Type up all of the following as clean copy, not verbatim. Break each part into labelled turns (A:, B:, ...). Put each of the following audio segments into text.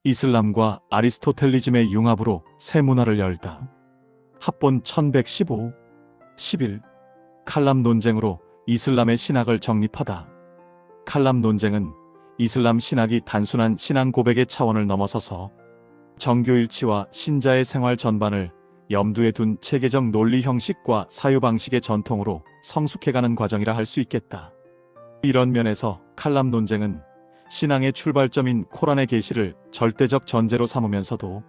A: 이슬람과 아리스토텔리즘의 융합으로 새 문화를 열다. 합본 1115. 11. 칼람 논쟁으로 이슬람의 신학을 정립하다. 칼람 논쟁은 이슬람 신학이 단순한 신앙 고백의 차원을 넘어서서 정교일치와 신자의 생활 전반을 염두에 둔 체계적 논리 형식과 사유방식의 전통으로 성숙해가는 과정이라 할 수 있겠다. 이런 면에서 칼람 논쟁은 신앙의 출발점인 코란의 계시를 절대적 전제로 삼으면서도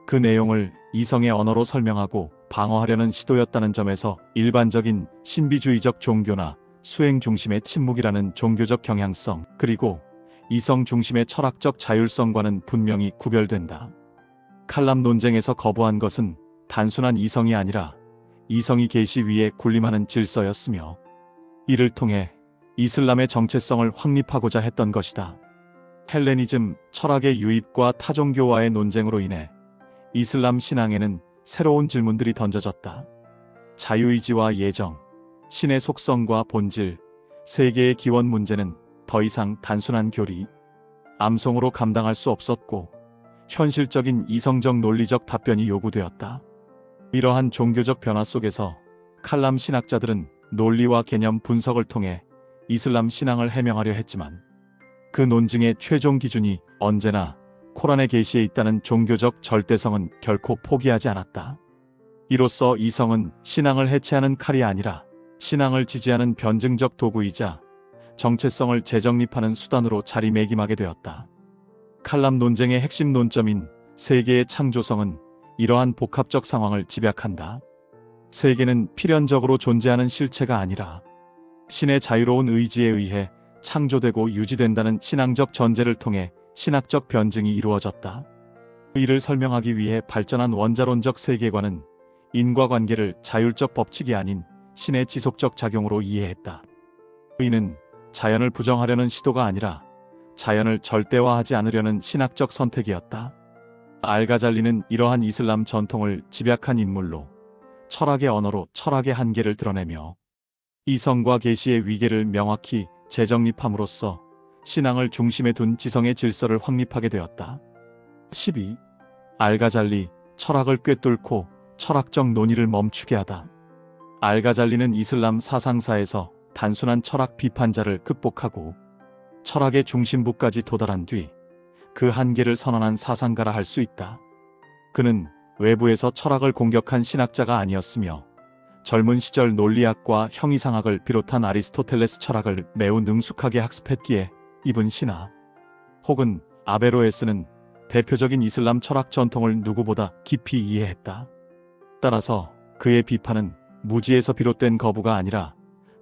A: 그 내용을 이성의 언어로 설명하고 방어하려는 시도였다는 점에서 일반적인 신비주의적 종교나 수행 중심의 침묵이라는 종교적 경향성, 그리고 이성 중심의 철학적 자율성과는 분명히 구별된다. 칼람 논쟁에서 거부한 것은 단순한 이성이 아니라 이성이 계시 위에 군림하는 질서였으며, 이를 통해 이슬람의 정체성을 확립하고자 했던 것이다. 헬레니즘 철학의 유입과 타종교와의 논쟁으로 인해 이슬람 신앙에는 새로운 질문들이 던져졌다. 자유의지와 예정, 신의 속성과 본질, 세계의 기원 문제는 더 이상 단순한 교리, 암송으로 감당할 수 없었고 현실적인 이성적 논리적 답변이 요구되었다. 이러한 종교적 변화 속에서 칼람 신학자들은 논리와 개념 분석을 통해 이슬람 신앙을 해명하려 했지만, 그 논증의 최종 기준이 언제나 코란의 계시에 있다는 종교적 절대성은 결코 포기하지 않았다. 이로써 이성은 신앙을 해체하는 칼이 아니라 신앙을 지지하는 변증적 도구이자 정체성을 재정립하는 수단으로 자리매김하게 되었다. 칼람 논쟁의 핵심 논점인 세계의 창조성은 이러한 복합적 상황을 집약한다. 세계는 필연적으로 존재하는 실체가 아니라 신의 자유로운 의지에 의해 창조되고 유지된다는 신앙적 전제를 통해 신학적 변증이 이루어졌다. 이를 설명하기 위해 발전한 원자론적 세계관은 인과관계를 자율적 법칙이 아닌 신의 지속적 작용으로 이해했다. 이는 자연을 부정하려는 시도가 아니라 자연을 절대화하지 않으려는 신학적 선택이었다. 알가잘리는 이러한 이슬람 전통을 집약한 인물로 철학의 언어로 철학의 한계를 드러내며 이성과 계시의 위계를 명확히 재정립함으로써 신앙을 중심에 둔 지성의 질서를 확립하게 되었다. 12. 알가잘리, 철학을 꿰뚫고 철학적 논의를 멈추게 하다. 알가잘리는 이슬람 사상사에서 단순한 철학 비판자를 극복하고 철학의 중심부까지 도달한 뒤 그 한계를 선언한 사상가라 할 수 있다. 그는 외부에서 철학을 공격한 신학자가 아니었으며 젊은 시절 논리학과 형이상학을 비롯한 아리스토텔레스 철학을 매우 능숙하게 학습했기에 이븐 시나 혹은 아베로에스는 대표적인 이슬람 철학 전통을 누구보다 깊이 이해했다. 따라서 그의 비판은 무지에서 비롯된 거부가 아니라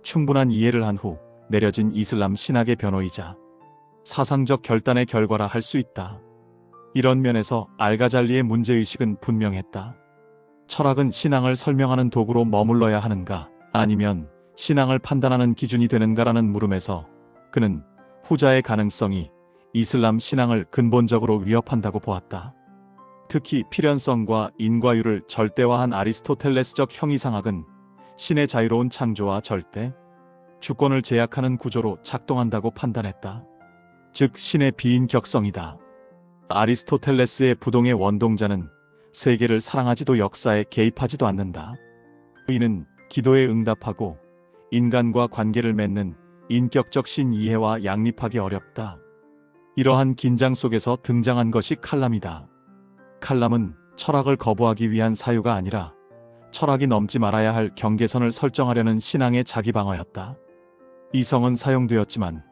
A: 충분한 이해를 한 후 내려진 이슬람 신학의 변호이자 사상적 결단의 결과라 할 수 있다. 이런 면에서 알가잘리의 문제의식은 분명했다. 철학은 신앙을 설명하는 도구로 머물러야 하는가, 아니면 신앙을 판단하는 기준이 되는가라는 물음에서 그는 후자의 가능성이 이슬람 신앙을 근본적으로 위협한다고 보았다. 특히 필연성과 인과율을 절대화한 아리스토텔레스적 형이상학은 신의 자유로운 창조와 절대, 주권을 제약하는 구조로 작동한다고 판단했다. 즉 신의 비인격성이다. 아리스토텔레스의 부동의 원동자는 세계를 사랑하지도 역사에 개입하지도 않는다. 이는 기도에 응답하고 인간과 관계를 맺는 인격적 신 이해와 양립하기 어렵다. 이러한 긴장 속에서 등장한 것이 칼람이다. 칼람은 철학을 거부하기 위한 사유가 아니라 철학이 넘지 말아야 할 경계선을 설정하려는 신앙의 자기 방어였다. 이성은 사용되었지만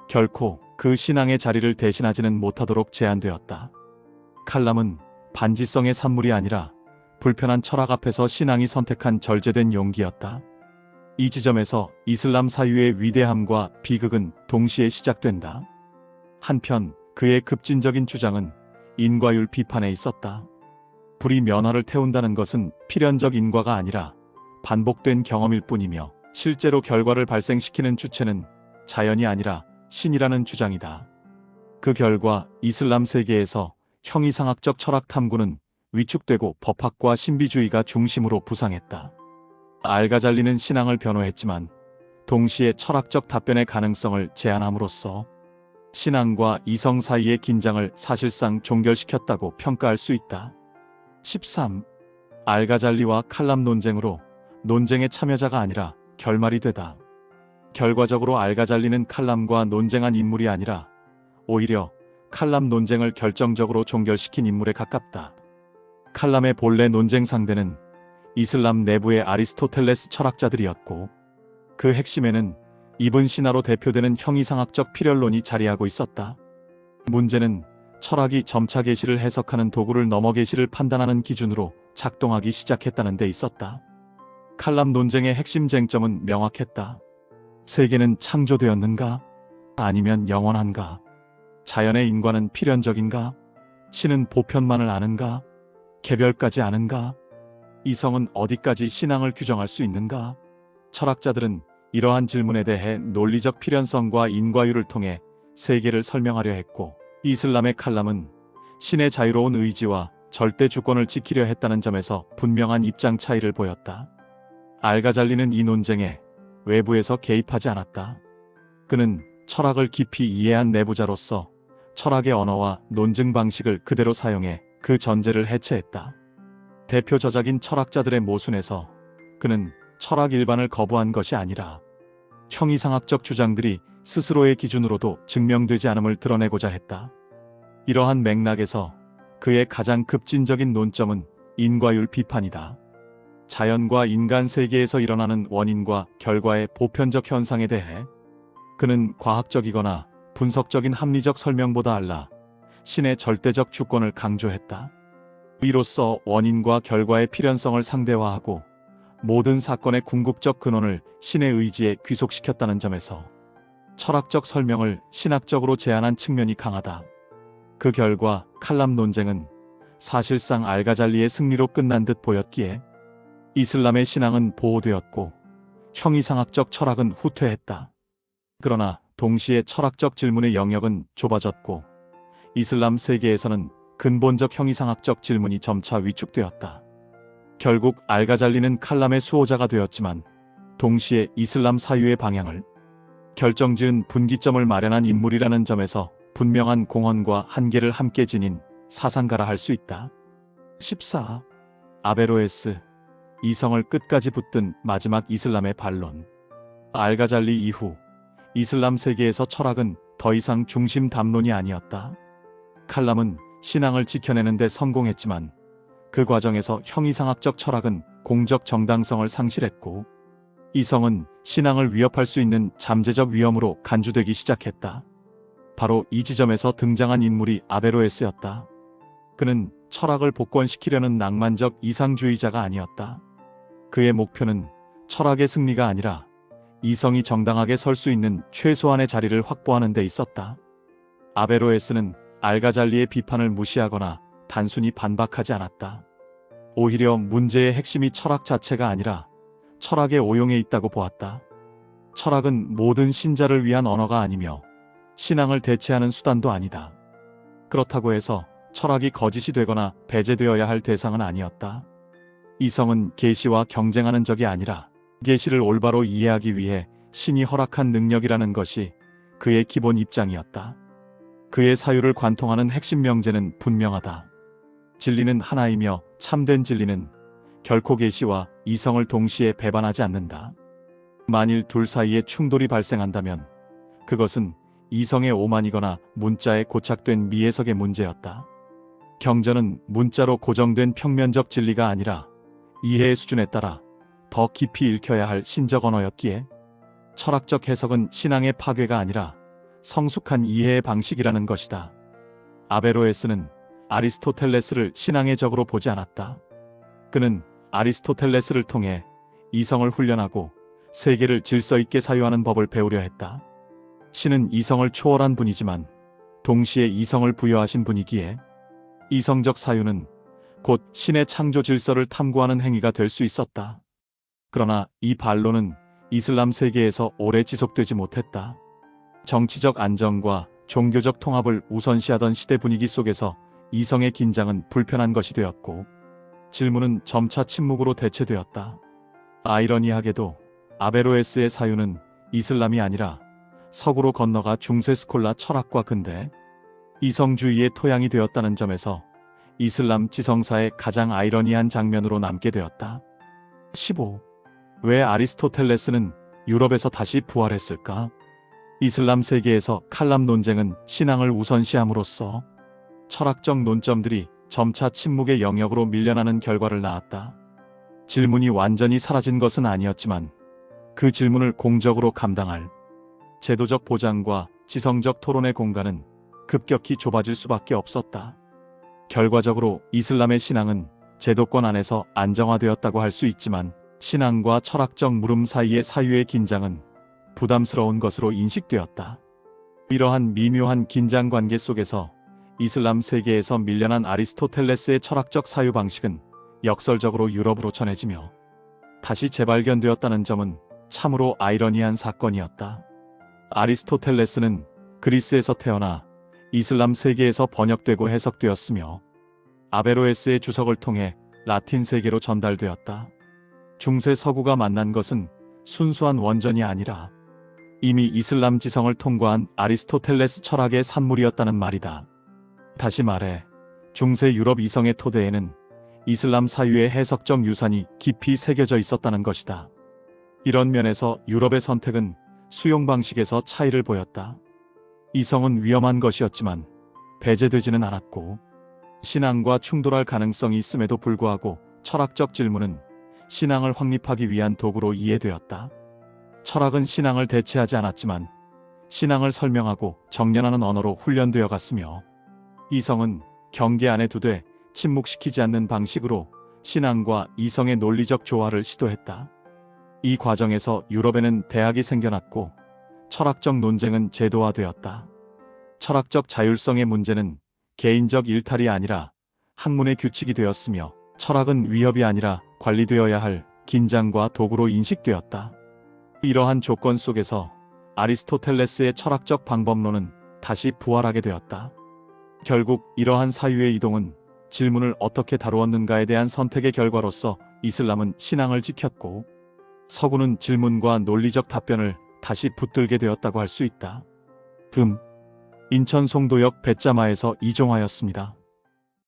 A: 결코 그 신앙의 자리를 대신하지는 못하도록 제한되었다. 칼람은 반지성의 산물이 아니라 불편한 철학 앞에서 신앙이 선택한 절제된 용기였다. 이 지점에서 이슬람 사유의 위대함과 비극은 동시에 시작된다. 한편 그의 급진적인 주장은 인과율 비판에 있었다. 불이 면화를 태운다는 것은 필연적 인과가 아니라 반복된 경험일 뿐이며 실제로 결과를 발생시키는 주체는 자연이 아니라 신이라는 주장이다. 그 결과 이슬람 세계에서 형이상학적 철학 탐구는 위축되고 법학과 신비주의가 중심으로 부상했다. 알가잘리는 신앙을 변호했지만 동시에 철학적 답변의 가능성을 제안함으로써 신앙과 이성 사이의 긴장을 사실상 종결시켰다고 평가할 수 있다. 13. 알가잘리와 칼람 논쟁으로 논쟁의 참여자가 아니라 결말이 되다. 결과적으로 알가잘리는 칼람과 논쟁한 인물이 아니라 오히려 칼람 논쟁을 결정적으로 종결시킨 인물에 가깝다. 칼람의 본래 논쟁 상대는 이슬람 내부의 아리스토텔레스 철학자들이었고 그 핵심에는 이븐 시나로 대표되는 형이상학적 필연론이 자리하고 있었다. 문제는 철학이 점차 계시를 해석하는 도구를 넘어 계시를 판단하는 기준으로 작동하기 시작했다는 데 있었다. 칼람 논쟁의 핵심 쟁점은 명확했다. 세계는 창조되었는가? 아니면 영원한가? 자연의 인과는 필연적인가? 신은 보편만을 아는가? 개별까지 아는가? 이성은 어디까지 신앙을 규정할 수 있는가? 철학자들은 이러한 질문에 대해 논리적 필연성과 인과율을 통해 세계를 설명하려 했고 이슬람의 칼람은 신의 자유로운 의지와 절대 주권을 지키려 했다는 점에서 분명한 입장 차이를 보였다. 알가잘리는 이 논쟁에 외부에서 개입하지 않았다. 그는 철학을 깊이 이해한 내부자로서 철학의 언어와 논증 방식을 그대로 사용해 그 전제를 해체했다. 대표 저작인 철학자들의 모순에서 그는 철학 일반을 거부한 것이 아니라 형이상학적 주장들이 스스로의 기준으로도 증명되지 않음을 드러내고자 했다. 이러한 맥락에서 그의 가장 급진적인 논점은 인과율 비판이다. 자연과 인간 세계에서 일어나는 원인과 결과의 보편적 현상에 대해 그는 과학적이거나 분석적인 합리적 설명보다 알라 신의 절대적 주권을 강조했다. 이로써 원인과 결과의 필연성을 상대화하고 모든 사건의 궁극적 근원을 신의 의지에 귀속시켰다는 점에서 철학적 설명을 신학적으로 제한한 측면이 강하다. 그 결과 칼람 논쟁은 사실상 알가잘리의 승리로 끝난 듯 보였기에 이슬람의 신앙은 보호되었고 형이상학적 철학은 후퇴했다. 그러나 동시에 철학적 질문의 영역은 좁아졌고 이슬람 세계에서는 근본적 형이상학적 질문이 점차 위축되었다. 결국 알가잘리는 칼람의 수호자가 되었지만 동시에 이슬람 사유의 방향을 결정지은 분기점을 마련한 인물이라는 점에서 분명한 공헌과 한계를 함께 지닌 사상가라 할 수 있다. 14. 아베로에스, 이성을 끝까지 붙든 마지막 이슬람의 반론. 알가잘리 이후 이슬람 세계에서 철학은 더 이상 중심 담론이 아니었다. 칼람은 신앙을 지켜내는 데 성공했지만 그 과정에서 형이상학적 철학은 공적 정당성을 상실했고 이성은 신앙을 위협할 수 있는 잠재적 위험으로 간주되기 시작했다. 바로 이 지점에서 등장한 인물이 아베로에스였다. 그는 철학을 복권시키려는 낭만적 이상주의자가 아니었다. 그의 목표는 철학의 승리가 아니라 이성이 정당하게 설 수 있는 최소한의 자리를 확보하는 데 있었다. 아베로에스는 알가잘리의 비판을 무시하거나 단순히 반박하지 않았다. 오히려 문제의 핵심이 철학 자체가 아니라 철학의 오용에 있다고 보았다. 철학은 모든 신자를 위한 언어가 아니며 신앙을 대체하는 수단도 아니다. 그렇다고 해서 철학이 거짓이 되거나 배제되어야 할 대상은 아니었다. 이성은 계시와 경쟁하는 적이 아니라 계시를 올바로 이해하기 위해 신이 허락한 능력이라는 것이 그의 기본 입장이었다. 그의 사유를 관통하는 핵심 명제는 분명하다. 진리는 하나이며 참된 진리는 결코 계시와 이성을 동시에 배반하지 않는다. 만일 둘 사이에 충돌이 발생한다면 그것은 이성의 오만이거나 문자에 고착된 미해석의 문제였다. 경전은 문자로 고정된 평면적 진리가 아니라 이해의 수준에 따라 더 깊이 읽혀야 할 신적 언어였기에 철학적 해석은 신앙의 파괴가 아니라 성숙한 이해의 방식이라는 것이다. 아베로에스는 아리스토텔레스를 신앙의 적으로 보지 않았다. 그는 아리스토텔레스를 통해 이성을 훈련하고 세계를 질서 있게 사유하는 법을 배우려 했다. 신은 이성을 초월한 분이지만 동시에 이성을 부여하신 분이기에 이성적 사유는 곧 신의 창조 질서를 탐구하는 행위가 될 수 있었다. 그러나 이 반론은 이슬람 세계에서 오래 지속되지 못했다. 정치적 안정과 종교적 통합을 우선시하던 시대 분위기 속에서 이성의 긴장은 불편한 것이 되었고 질문은 점차 침묵으로 대체되었다. 아이러니하게도 아베로에스의 사유는 이슬람이 아니라 서구로 건너가 중세 스콜라 철학과 근대, 이성주의의 토양이 되었다는 점에서 이슬람 지성사의 가장 아이러니한 장면으로 남게 되었다. 15. 왜 아리스토텔레스는 유럽에서 다시 부활했을까? 이슬람 세계에서 칼람 논쟁은 신앙을 우선시함으로써 철학적 논점들이 점차 침묵의 영역으로 밀려나는 결과를 낳았다. 질문이 완전히 사라진 것은 아니었지만 그 질문을 공적으로 감당할 제도적 보장과 지성적 토론의 공간은 급격히 좁아질 수밖에 없었다. 결과적으로 이슬람의 신앙은 제도권 안에서 안정화되었다고 할 수 있지만 신앙과 철학적 물음 사이의 사유의 긴장은 부담스러운 것으로 인식되었다. 이러한 미묘한 긴장 관계 속에서 이슬람 세계에서 밀려난 아리스토텔레스의 철학적 사유 방식은 역설적으로 유럽으로 전해지며 다시 재발견되었다는 점은 참으로 아이러니한 사건이었다. 아리스토텔레스는 그리스에서 태어나 이슬람 세계에서 번역되고 해석되었으며 아베로에스의 주석을 통해 라틴 세계로 전달되었다. 중세 서구가 만난 것은 순수한 원전이 아니라 이미 이슬람 지성을 통과한 아리스토텔레스 철학의 산물이었다는 말이다. 다시 말해 중세 유럽 이성의 토대에는 이슬람 사유의 해석적 유산이 깊이 새겨져 있었다는 것이다. 이런 면에서 유럽의 선택은 수용 방식에서 차이를 보였다. 이성은 위험한 것이었지만 배제되지는 않았고 신앙과 충돌할 가능성이 있음에도 불구하고 철학적 질문은 신앙을 확립하기 위한 도구로 이해되었다. 철학은 신앙을 대체하지 않았지만 신앙을 설명하고 정연하는 언어로 훈련되어 갔으며 이성은 경계 안에 두되 침묵시키지 않는 방식으로 신앙과 이성의 논리적 조화를 시도했다. 이 과정에서 유럽에는 대학이 생겨났고 철학적 논쟁은 제도화되었다. 철학적 자율성의 문제는 개인적 일탈이 아니라 학문의 규칙이 되었으며 철학은 위협이 아니라 관리되어야 할 긴장과 도구로 인식되었다. 이러한 조건 속에서 아리스토텔레스의 철학적 방법론은 다시 부활하게 되었다. 결국 이러한 사유의 이동은 질문을 어떻게 다루었는가에 대한 선택의 결과로서 이슬람은 신앙을 지켰고 서구는 질문과 논리적 답변을 다시 붙들게 되었다고 할 수 있다. 인천 송도역 뱃자마에서 이종하였습니다.